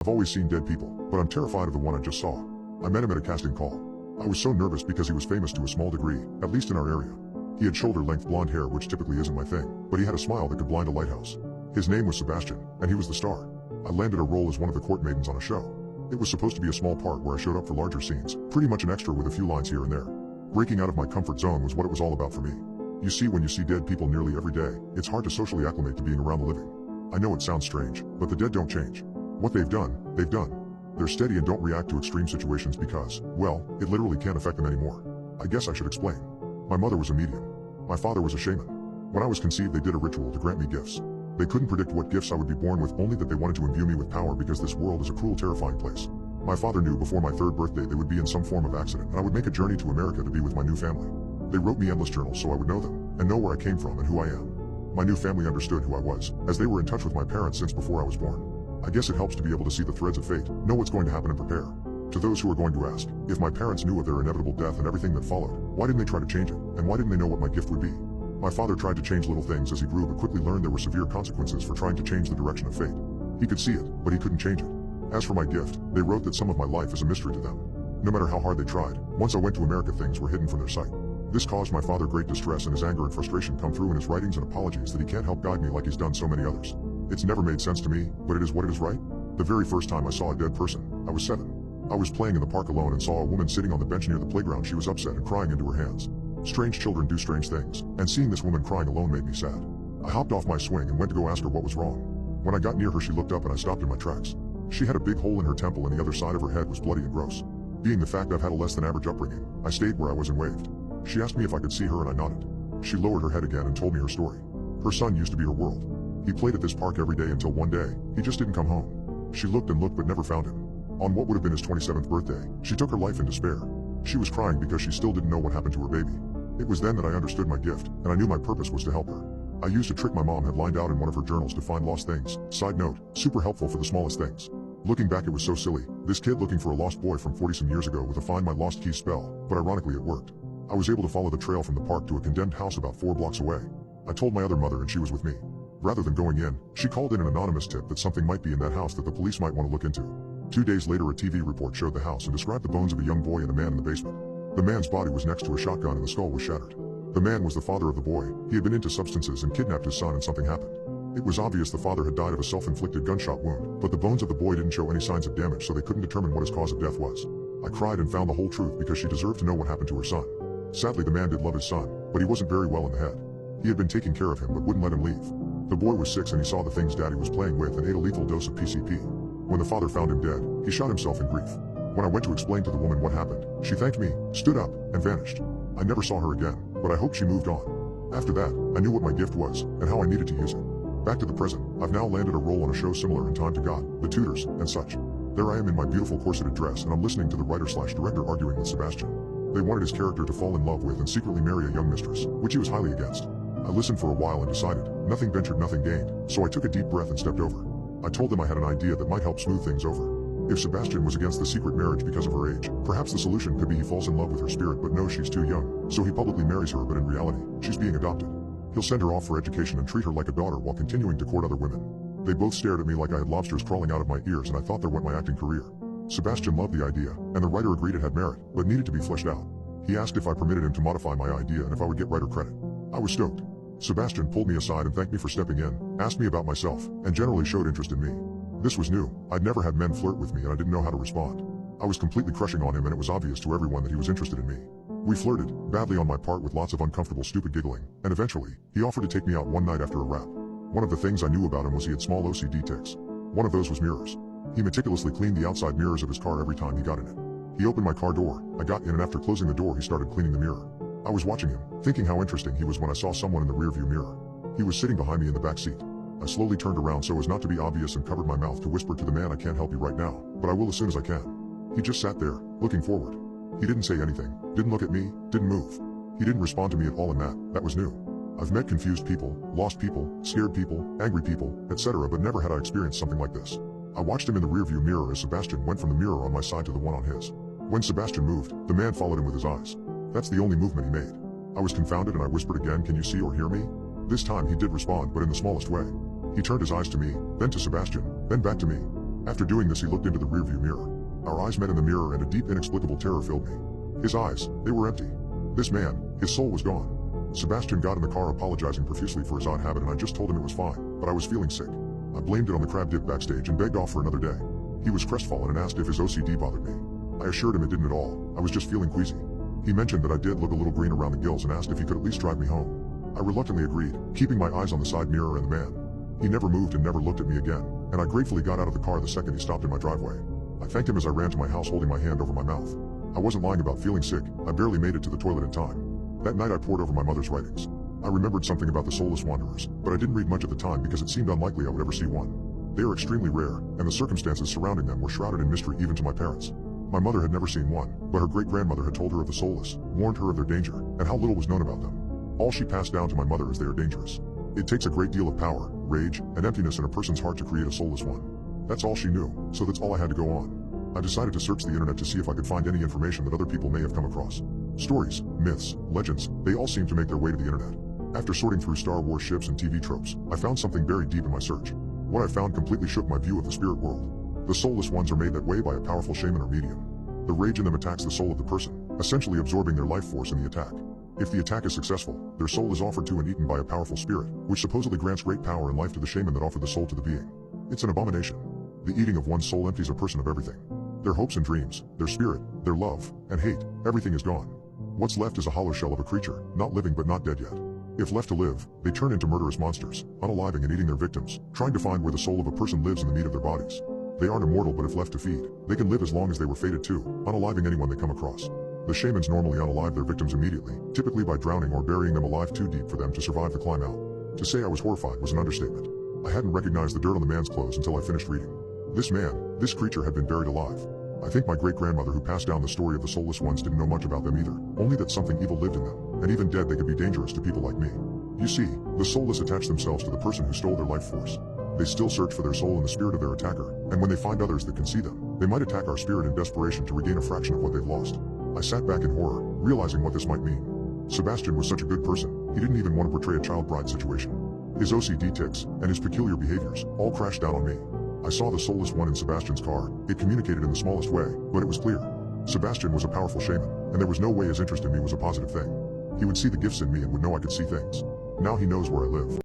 I've always seen dead people, but I'm terrified of the one I just saw. I met him at a casting call. I was so nervous because he was famous to a small degree, at least in our area. He had shoulder-length blonde hair, which typically isn't my thing, but he had a smile that could blind a lighthouse. His name was Sebastian, and he was the star. I landed a role as one of the court maidens on a show. It was supposed to be a small part where I showed up for larger scenes, pretty much an extra with a few lines here and there. Breaking out of my comfort zone was what it was all about for me. You see, when you see dead people nearly every day, it's hard to socially acclimate to being around the living. I know it sounds strange, but the dead don't change. What they've done, they've done. They're steady and don't react to extreme situations because, well, it literally can't affect them anymore. I guess I should explain. My mother was a medium. My father was a shaman. When I was conceived, they did a ritual to grant me gifts. They couldn't predict what gifts I would be born with, only that they wanted to imbue me with power because this world is a cruel, terrifying place. My father knew before my 3rd birthday they would be in some form of accident and I would make a journey to America to be with my new family. They wrote me endless journals so I would know them, and know where I came from and who I am. My new family understood who I was, as they were in touch with my parents since before I was born. I guess it helps to be able to see the threads of fate, know what's going to happen and prepare. To those who are going to ask, if my parents knew of their inevitable death and everything that followed, why didn't they try to change it, and why didn't they know what my gift would be? My father tried to change little things as he grew but quickly learned there were severe consequences for trying to change the direction of fate. He could see it, but he couldn't change it. As for my gift, they wrote that some of my life is a mystery to them. No matter how hard they tried, once I went to America things were hidden from their sight. This caused my father great distress, and his anger and frustration come through in his writings and apologies that he can't help guide me like he's done so many others. It's never made sense to me, but it is what it is, right? The very first time I saw a dead person, I was 7. I was playing in the park alone and saw a woman sitting on the bench near the playground. She was upset and crying into her hands. Strange children do strange things, and seeing this woman crying alone made me sad. I hopped off my swing and went to go ask her what was wrong. When I got near her, she looked up and I stopped in my tracks. She had a big hole in her temple and the other side of her head was bloody and gross. Being the fact I've had a less than average upbringing, I stayed where I was and waved. She asked me if I could see her and I nodded. She lowered her head again and told me her story. Her son used to be her world. He played at this park every day until one day, he just didn't come home. She looked and looked but never found him. On what would have been his 27th birthday, she took her life in despair. She was crying because she still didn't know what happened to her baby. It was then that I understood my gift, and I knew my purpose was to help her. I used a trick my mom had lined out in one of her journals to find lost things. Side note, super helpful for the smallest things. Looking back, it was so silly. This kid looking for a lost boy from 40-some years ago with a Find My Lost Key spell, but ironically it worked. I was able to follow the trail from the park to a condemned house about 4 blocks away. I told my other mother and she was with me. Rather than going in, she called in an anonymous tip that something might be in that house that the police might want to look into. 2 days later, a TV report showed the house and described the bones of a young boy and a man in the basement. The man's body was next to a shotgun and the skull was shattered. The man was the father of the boy. He had been into substances and kidnapped his son, and something happened. It was obvious the father had died of a self-inflicted gunshot wound, but the bones of the boy didn't show any signs of damage, so they couldn't determine what his cause of death was. I cried and found the whole truth because she deserved to know what happened to her son. Sadly, the man did love his son, but he wasn't very well in the head. He had been taking care of him but wouldn't let him leave. The boy was 6 and he saw the things daddy was playing with and ate a lethal dose of PCP. When the father found him dead, he shot himself in grief. When I went to explain to the woman what happened, she thanked me, stood up, and vanished. I never saw her again, but I hope she moved on. After that, I knew what my gift was, and how I needed to use it. Back to the present, I've now landed a role on a show similar in Time to God, The Tudors, and such. There I am in my beautiful corseted dress and I'm listening to the writer/director arguing with Sebastian. They wanted his character to fall in love with and secretly marry a young mistress, which he was highly against. I listened for a while and decided, nothing ventured, nothing gained, so I took a deep breath and stepped over. I told them I had an idea that might help smooth things over. If Sebastian was against the secret marriage because of her age, perhaps the solution could be he falls in love with her spirit but knows she's too young, so he publicly marries her, but in reality, she's being adopted. He'll send her off for education and treat her like a daughter while continuing to court other women. They both stared at me like I had lobsters crawling out of my ears, and I thought there went my acting career. Sebastian loved the idea, and the writer agreed it had merit, but needed to be fleshed out. He asked if I permitted him to modify my idea and if I would get writer credit. I was stoked. Sebastian pulled me aside and thanked me for stepping in, asked me about myself, and generally showed interest in me. This was new. I'd never had men flirt with me and I didn't know how to respond. I was completely crushing on him and it was obvious to everyone that he was interested in me. We flirted, badly on my part with lots of uncomfortable stupid giggling, and eventually, he offered to take me out one night after a wrap. One of the things I knew about him was he had small OCD tics. One of those was mirrors. He meticulously cleaned the outside mirrors of his car every time he got in it. He opened my car door, I got in, and after closing the door he started cleaning the mirror. I was watching him, thinking how interesting he was, when I saw someone in the rearview mirror. He was sitting behind me in the back seat. I slowly turned around so as not to be obvious and covered my mouth to whisper to the man, I can't help you right now, but I will as soon as I can. He just sat there, looking forward. He didn't say anything, didn't look at me, didn't move. He didn't respond to me at all, and that was new. I've met confused people, lost people, scared people, angry people, etc., but never had I experienced something like this. I watched him in the rearview mirror as Sebastian went from the mirror on my side to the one on his. When Sebastian moved, the man followed him with his eyes. That's the only movement he made. I was confounded and I whispered again, can you see or hear me? This time he did respond, but in the smallest way. He turned his eyes to me, then to Sebastian, then back to me. After doing this, he looked into the rearview mirror. Our eyes met in the mirror and a deep, inexplicable terror filled me. His eyes, they were empty. This man, his soul was gone. Sebastian got in the car apologizing profusely for his odd habit, and I just told him it was fine, but I was feeling sick. I blamed it on the crab dip backstage and begged off for another day. He was crestfallen and asked if his OCD bothered me. I assured him it didn't at all, I was just feeling queasy. He mentioned that I did look a little green around the gills and asked if he could at least drive me home. I reluctantly agreed, keeping my eyes on the side mirror and the man. He never moved and never looked at me again, and I gratefully got out of the car the second he stopped in my driveway. I thanked him as I ran to my house holding my hand over my mouth. I wasn't lying about feeling sick, I barely made it to the toilet in time. That night I pored over my mother's writings. I remembered something about the soulless wanderers, but I didn't read much at the time because it seemed unlikely I would ever see one. They are extremely rare, and the circumstances surrounding them were shrouded in mystery even to my parents. My mother had never seen one, but her great-grandmother had told her of the soulless, warned her of their danger, and how little was known about them. All she passed down to my mother is they are dangerous. It takes a great deal of power, rage, and emptiness in a person's heart to create a soulless one. That's all she knew, so that's all I had to go on. I decided to search the internet to see if I could find any information that other people may have come across. Stories, myths, legends, they all seem to make their way to the internet. After sorting through Star Wars ships and TV tropes, I found something buried deep in my search. What I found completely shook my view of the spirit world. The soulless ones are made that way by a powerful shaman or medium. The rage in them attacks the soul of the person, essentially absorbing their life force in the attack. If the attack is successful, their soul is offered to and eaten by a powerful spirit, which supposedly grants great power and life to the shaman that offered the soul to the being. It's an abomination. The eating of one's soul empties a person of everything. Their hopes and dreams, their spirit, their love, and hate, everything is gone. What's left is a hollow shell of a creature, not living but not dead yet. If left to live, they turn into murderous monsters, unaliving and eating their victims, trying to find where the soul of a person lives in the meat of their bodies. They aren't immortal, but if left to feed, they can live as long as they were fated to, unaliving anyone they come across. The shamans normally unalive their victims immediately, typically by drowning or burying them alive too deep for them to survive the climb out. To say I was horrified was an understatement. I hadn't recognized the dirt on the man's clothes until I finished reading. This man, this creature had been buried alive. I think my great-grandmother who passed down the story of the soulless ones didn't know much about them either, only that something evil lived in them, and even dead they could be dangerous to people like me. You see, the soulless attach themselves to the person who stole their life force. They still search for their soul in the spirit of their attacker, and when they find others that can see them, they might attack our spirit in desperation to regain a fraction of what they've lost. I sat back in horror, realizing what this might mean. Sebastian was such a good person, he didn't even want to portray a child bride situation. His OCD tics, and his peculiar behaviors, all crashed down on me. I saw the soulless one in Sebastian's car, it communicated in the smallest way, but it was clear. Sebastian was a powerful shaman, and there was no way his interest in me was a positive thing. He would see the gifts in me and would know I could see things. Now he knows where I live.